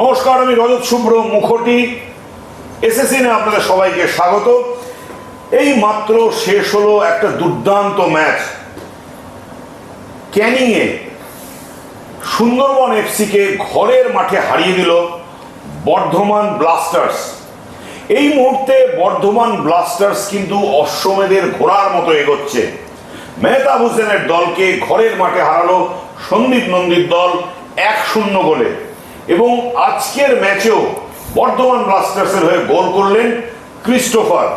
নমস্কার, আমি রজত শুভ্র মুখোটি এসএসএন এ আপনাদের সবাইকে স্বাগত। এই মাত্র শেষ হলো একটা দুর্দান্ত ম্যাচ। ক্যানিংয়ে সুন্দরবন এফসিকে ঘরের মাঠে হারিয়ে দিল বর্ধমান ব্লাস্টার্স। এই মুহূর্তে বর্ধমান ব্লাস্টার্স কিন্তু অশ্বমেধের ঘোড়ার মতো এগোচ্ছে। মেহতাব হোসেনের দলকে ঘরের মাঠে হারালো সন্দীপ নন্দীর দল 1-0 গোলে। এবং আজকের ম্যাচেও বর্ধমান ব্লাস্টার্সের হয়ে গোল করলেন ক্রিস্টোফার,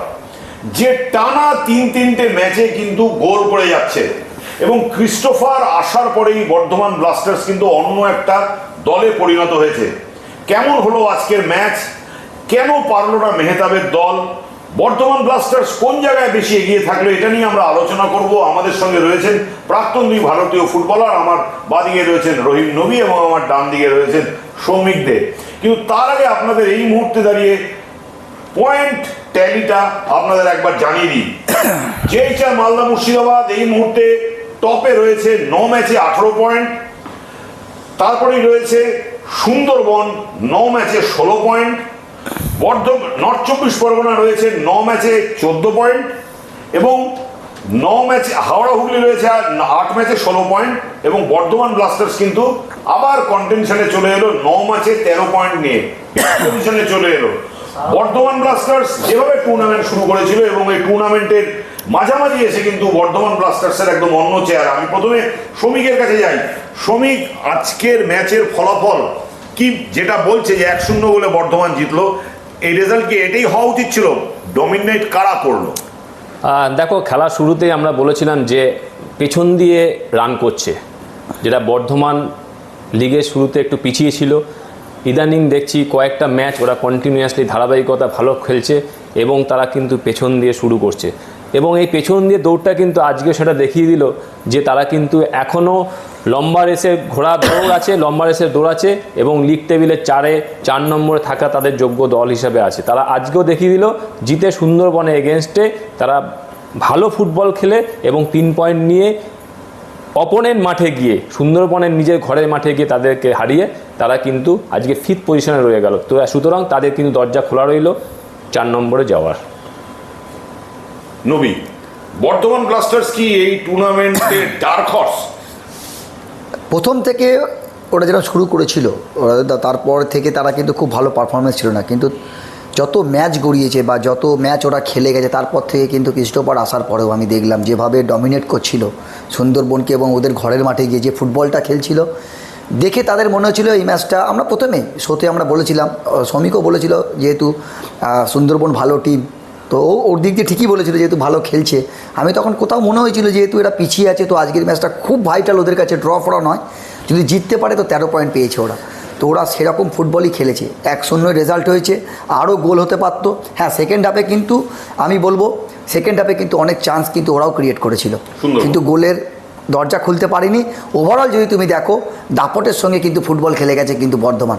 যে টানা তিনটে ম্যাচে কিন্তু গোল করে যাচ্ছে। এবং ক্রিস্টোফার আসার পরেই বর্ধমান ব্লাস্টার্স কিন্তু অন্য একটা দলে পরিণত হয়েছে। কেমন হলো আজকের ম্যাচ, কেন পারলো না মেহতাবের দল, বর্ধমান ব্লাস্টার্স কোন জায়গায় বেশি এগিয়ে থাকলো, এটা নিয়ে আমরা আলোচনা করব। আমাদের সঙ্গে রয়েছেন প্রাক্তন দুই ভারতীয় ফুটবলার, আমার বাদিকে রয়েছেন রহিম নবী এবং আমার ডান দিকে রয়েছেন সৌমিক দে। কিন্তু তার আগে আপনাদের এই মুহূর্তে দাঁড়িয়ে পয়েন্ট ট্যালিটা আপনাদের একবার জানিয়ে দিই। জেএইচআর মালদা মুর্শিদাবাদ এই মুহূর্তে টপে রয়েছে 9 ম্যাচে 18 পয়েন্ট। তারপরেই রয়েছে সুন্দরবন 9 ম্যাচে 16 পয়েন্ট। নর্থ 24 পরগনা রয়েছে 9 ম্যাচে 14 পয়েন্ট এবং 9 ম্যাচে হাওড়া হুগলি রয়েছে 8 ম্যাচে 16 পয়েন্ট। এবং বর্ধমান ব্লাস্টার্স কিন্তু আবার কন্টেনশনে চলে এলো 9 ম্যাচে 13 পয়েন্ট নিয়ে পজিশনে চলে এলো। বর্ধমান ব্লাস্টার্স যেভাবে টুর্নামেন্ট শুরু করেছিল এবং এই টুর্নামেন্টের মাঝামাঝি এসে কিন্তু বর্ধমান ব্লাস্টার্সের একদম অন্য চেহারা। আমি প্রথমে শ্রমিকের কাছে যাই। শ্রমিক, আজকের ম্যাচের ফলাফল কি যেটা বলছে যে 1-0 বলে বর্ধমান জিতলো, এই রেজাল্ট কি এটাই হওয়া উচিত ছিল? ডমিনেট কারা করলো? দেখো, খেলার শুরুতেই আমরা বলেছিলাম যে পেছন দিয়ে রান করছে, যেটা বর্ধমান লিগের শুরুতে একটু পিছিয়ে ছিল। ইদানিং দেখছি কয়েকটা ম্যাচ ওরা কন্টিনিউয়াসলি ধারাবাহিকতা ভালো খেলছে এবং তারা কিন্তু পেছন দিয়ে শুরু করছে। এবং এই পেছন দিয়ে দৌড়টা কিন্তু আজকে সেটা দেখিয়ে দিল যে তারা কিন্তু এখনও লম্বা রেসের ঘোড়া দৌড় আছে, লম্বা রেসের দৌড় আছে এবং লিগ টেবিলে 4 নম্বরে থাকা তাদের যোগ্য দল হিসাবে আছে। তারা আজকেও দেখিয়ে দিল জিতে সুন্দরবনে এগেনস্টে তারা ভালো ফুটবল খেলে এবং 3 পয়েন্ট নিয়ে অপোনেন্ট মাঠে গিয়ে সুন্দরবনের নিজের ঘরের মাঠে গিয়ে তাদেরকে হারিয়ে তারা কিন্তু আজকে 5th পজিশনে রয়ে গেল। তো সুতরাং তাদের কিন্তু দরজা খোলা রইল 4 নম্বরে যাওয়ার। নবী, বর্ধমান ব্লাস্টার্স কি এই টুর্নামেন্টে ডার্ক হর্স? প্রথম থেকে ওরা যেটা শুরু করেছিল, তারপর থেকে তারা কিন্তু খুব ভালো পারফরমেন্স ছিল না, কিন্তু যত ম্যাচ গড়িয়েছে বা যত ম্যাচ ওরা খেলে গেছে তারপর থেকে কিন্তু ক্রিস্টোফার আসার পরেও আমি দেখলাম যেভাবে ডমিনেট করছিল সুন্দরবনকে এবং ওদের ঘরের মাঠে গিয়ে যে ফুটবলটা খেলছিল, দেখে তাদের মনে হচ্ছিল এই ম্যাচটা, আমরা প্রথমেই শোতে আমরা বলেছিলাম, শ্রমিকও বলেছিল যেহেতু সুন্দরবন ভালো টিম, তো ওর দিক দিয়ে ঠিকই বলেছিল যেহেতু ভালো খেলছে। আমি তখন কোথাও মনে হয়েছিল যেহেতু এরা পিছিয়ে আছে তো আজকের ম্যাচটা খুব ভাইটাল ওদের কাছে, ড্র করা নয়, যদি জিততে পারে তো 13 পয়েন্ট পেয়েছে ওরা। তো ওরা সেরকম ফুটবলই খেলেছে, 1-0 রেজাল্ট হয়েছে, আরও গোল হতে পারতো। হ্যাঁ, সেকেন্ড হাফে কিন্তু আমি বলবো সেকেন্ড হাফে কিন্তু অনেক চান্স কিন্তু ওরাও ক্রিয়েট করেছিল, কিন্তু গোলের দরজা খুলতে পারেনি। ওভারঅল যদি তুমি দেখো দাপটের সঙ্গে কিন্তু ফুটবল খেলে গেছে কিন্তু বর্ধমান।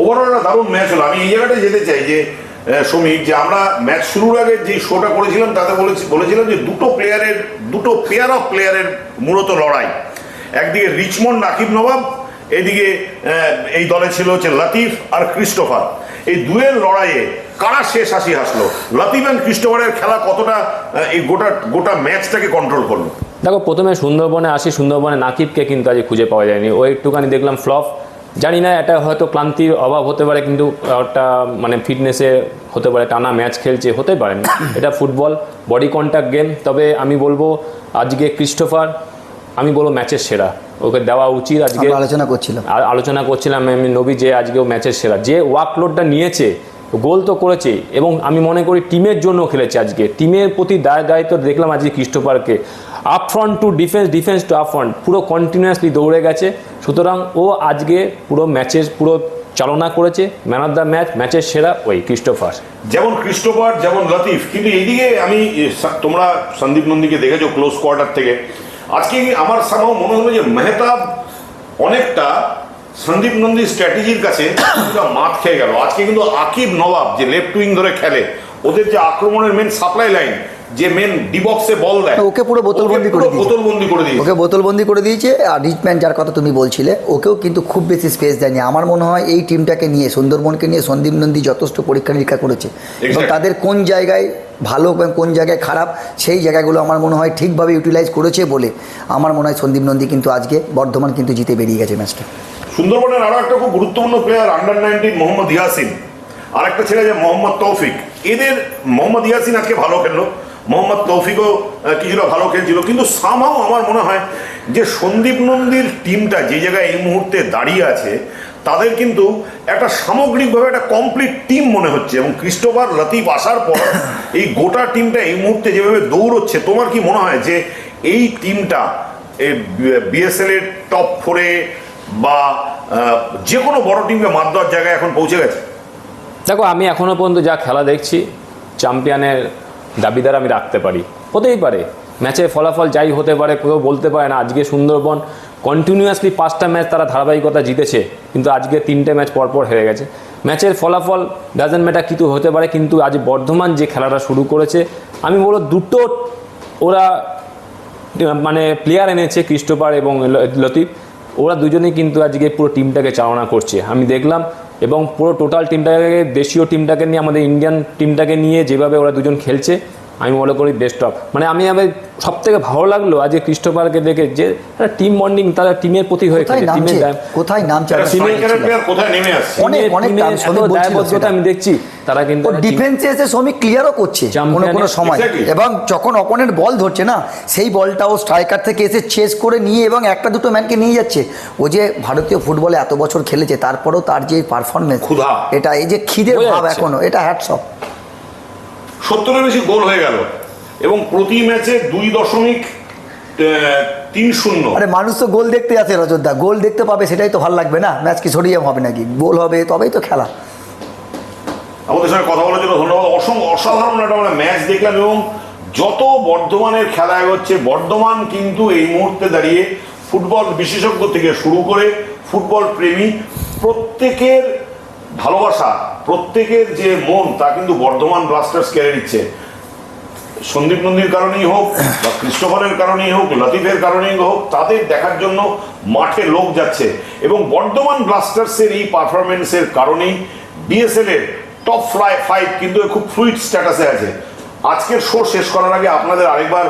ওভারঅল একটা দারুণ ম্যাচ হলো। আমি এই জায়গাটায় যেতে চাই যে শ্রমিক, যে আমরা ম্যাচ শুরুর আগে যে শোটা করেছিলাম তাতে বলেছিলাম যে দুটো পেয়ার অফ প্লেয়ারের মূলত লড়াই। একদিকে রিচমন্ড আকিব নবাব, এদিকে এই দলে ছিল হচ্ছে লতিফ আর ক্রিস্টোফার। এই দুয়ের লড়াইয়ে কারা শেষ হাসি হাসলো? লতিফ অ্যান্ড ক্রিস্টোফারের খেলা কতটা এই গোটা ম্যাচটাকে কন্ট্রোল করলো? দেখো, প্রথমে সুন্দরবনে আসি, সুন্দরবনে নাকিবকে কিন্তু আজ খুঁজে পাওয়া যায়নি। ও একটুখানি দেখলাম ফ্লপ, জানি না এটা হয়তো ক্লান্তির অভাব হতে পারে, কিন্তু একটা মানে ফিটনেসে হতে পারে, টানা ম্যাচ খেলছে, হতে পারে না, এটা ফুটবল, বডি কন্ট্যাক্ট গেম। তবে আমি বলবো আজকে ক্রিস্টোফার আমি বলবো ম্যাচের সেরা, ওকে দেওয়া উচিত। আজকে আলোচনা করছিলাম আমি নবী যে আজকেও ম্যাচের সেরা, যে ওয়ার্কলোডটা নিয়েছে, গোল তো করেছে এবং আমি মনে করি টিমের জন্য খেলেছে। আজকে টিমের প্রতি দায়িত্ব দেখলাম আজকে ক্রিস্টোফারকে, up front to defence to up front, পুরো কন্টিনিউয়াসলি দৌড়ে গেছে। সুতরাং ও আজকে পুরো ম্যাচের পুরো চালনা করেছে, ম্যান অফ দ্য ম্যাচের সেরা ওই ক্রিস্টোফার। যেমন ক্রিস্টোফার, যেমন লতিফ। কিন্তু এইদিকে আমি, তোমরা সন্দীপ নন্দীকে দেখেছো ক্লোজ কোয়ার্টার থেকে, আজকে আমার সামনে মনে হলো যে মেহতাব অনেকটা সন্দীপ নন্দীর স্ট্র্যাটেজির কাছে মাত খেয়ে গেল। আজকে কিন্তু আকিব নবাব যে লেফট উইং ধরে খেলে, ওদের যে আক্রমণের মেন সাপ্লাই লাইন, যে মেন ডিবক্সে বল দেয়, ওকে পুরো বোতলবন্দি করে দিয়েছে। বোতলবন্দি করে দিয়েছে। ওকে বোতলবন্দি করে দিয়েছে। আর রিচম্যান যার কথা তুমি বলছিলে, ওকেও কিন্তু খুব বেশি স্পেস দেয়নি। আমার মনে হয় এই টিমটাকে নিয়ে, সুন্দরবনকে নিয়ে সন্দীপ নন্দী যথেষ্ট পরীক্ষা নিরীক্ষা করেছে এবং তাদের কোন জায়গায় ভালো এবং কোন জায়গায় খারাপ সেই জায়গাগুলো আমার মনে হয় ঠিকভাবে ইউটিলাইজ করেছে বলে আমার মনে হয় সন্দীপ নন্দী কিন্তু আজকে বর্ধমান কিন্তু জিতে বেরিয়ে গেছে ম্যাচটা। সুন্দরবনের আরো একটা খুব গুরুত্বপূর্ণ প্লেয়ার আন্ডার-19 মোহাম্মদ ইয়াসিন, আর একটা ছেলে যে মোহাম্মদ তৌফিক। এদের মোহাম্মদ ইয়াসিন আজকে ভালো খেললো, মোহাম্মদ তৌফিকও কিছুটা ভালো খেলছিল, কিন্তু সামহাও আমার মনে হয় যে সন্দীপ নন্দীর টিমটা যে জায়গায় এই মুহূর্তে দাঁড়িয়ে আছে তাদের কিন্তু একটা সামগ্রিকভাবে একটা কমপ্লিট টিম মনে হচ্ছে। এবং ক্রিস্টোফার লতিফ আসার পর এই গোটা টিমটা এই মুহূর্তে যেভাবে দৌড়চ্ছে, তোমার কি মনে হয় যে এই টিমটা বিএসএল এর টপ 4-এ বা যে কোনো বড় টিমকে মাত দেওয়ার জায়গায় এখন পৌঁছে গেছে? দেখো, আমি এখনও পর্যন্ত যা খেলা দেখছি চ্যাম্পিয়নের দাবিদার আমি রাখতে পারি। হতেই পারে ম্যাচের ফলাফল যাই হতে পারে, কেউ বলতে পারে না। আজকে সুন্দরবন কন্টিনিউয়াসলি 5টা ম্যাচ তারা ধারাবাহিকতা জিতেছে, কিন্তু আজকে 3টে ম্যাচ পরপর হেরে গেছে। ম্যাচের ফলাফল ডাজেন্ট ম্যাটার, কিছু হতে পারে, কিন্তু আজ বর্ধমান যে খেলাটা শুরু করেছে, আমি বলবো দুটো ওরা মানে প্লেয়ার এনেছে, ক্রিস্টোফার এবং লতিফ। ওরা দুজনেই কিন্তু আজকে পুরো টিমটাকে চালনা করছে আমি দেখলাম, এবং পুরো টোটাল টিমটাকে, দেশীয় টিমটাকে নিয়ে, আমাদের ইন্ডিয়ান টিমটাকে নিয়ে যেভাবে ওরা দুজন খেলছে, আমি মনে করি বেস্ট অফ। মানে আমি সব থেকে ভালো লাগলো আজকে ক্রিস্টোফারকে দেখে যে টিম বন্ডিং, তারা টিমের প্রতি হয়ে খেলে, কোথায় নামছে কোথায় নেমে আসছে, দায়বদ্ধতা আমি দেখছি। তারা কিন্তু ডিফেন্সে এসে শ্রমিক ক্লিয়ারও করছে কোনো সময়, এবং যখন অপোনেন্ট বল ধরছে না, সেই বলটাও স্ট্রাইকার থেকে এসে চেস করে নিয়ে এবং একটা দুটো ম্যানকে নিয়ে যাচ্ছে। ও যে ভারতীয় ফুটবলে এত বছর খেলেছে, তারপরেও তার যে পারফরমেন্স, এটা এই যে খিদের ভাব এখনো, এটা হ্যাটস অফ। 70-এর বেশি গোল হয়ে গেল এবং প্রতি ম্যাচে 2.30। আরে মানুষ তো গোল দেখতে আসে রজতদা, গোল দেখতে পাবে, সেটাই তো ভালো লাগবে না? ম্যাচ কি ছড়িয়ে হবে নাকি? গোল হবে তবেই তো খেলা। আমাদের সঙ্গে কথা বলার জন্য ধন্যবাদ। অসাধারণ একটা আমরা ম্যাচ দেখলাম, এবং যত বর্ধমানের খেলা এগোচ্ছে, বর্ধমান কিন্তু এই মুহূর্তে দাঁড়িয়ে ফুটবল বিশেষজ্ঞ থেকে শুরু করে ফুটবল প্রেমী প্রত্যেকের ভালোবাসা, প্রত্যেকের যে মন, তা কিন্তু বর্ধমান ব্লাস্টার্স কেড়ে নিচ্ছে। সন্দীপ নন্দীর কারণেই হোক বা ক্রিস্টোফারের কারণেই হোক, লতিফের কারণেই হোক, তাদের দেখার জন্য মাঠে লোক যাচ্ছে। এবং বর্ধমান ব্লাস্টার্সের এই পারফরমেন্সের কারণেই বিএসএল এর টপ 5 কিন্তু খুব ফ্লুইড স্ট্যাটাসে আছে। আজকের শো শেষ করার আগে আপনাদের আরেকবার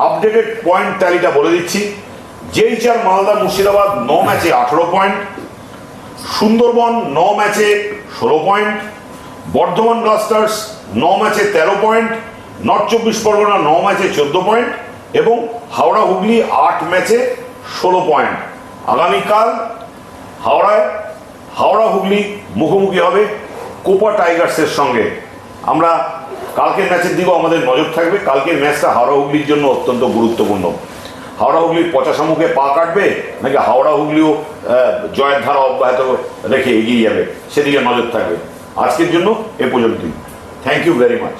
আপডেটেড পয়েন্ট ট্যালিটা বলে দিচ্ছি। জেইচআর মালদা মুর্শিদাবাদ 9 ম্যাচে 18 পয়েন্ট, সুন্দরবন 9 ম্যাচে 16 পয়েন্ট, বর্ধমান ব্লাস্টার্স 9 ম্যাচে 13 পয়েন্ট, নর্থ 24 পরগনা 9 ম্যাচে 14 পয়েন্ট এবং হাওড়া হুগলি 8 ম্যাচে 16 পয়েন্ট। আগামীকাল হাওড়া হুগলি মুখোমুখি হবে কোপা টাইগার্সের সঙ্গে। আমরা কালকের ম্যাচের দিকেও আমাদের নজর থাকবে। কালকের ম্যাচটা হাওড়া হুগলির জন্য অত্যন্ত গুরুত্বপূর্ণ। হাওড়া হুগলির পচা শামুকে পা কাটবে নাকি হাওড়া হুগলিও জয়ের ধারা অব্যাহত রেখে এগিয়ে যাবে, সেদিকে নজর থাকবে। আজকের জন্য এ পর্যন্তই। Thank you very much.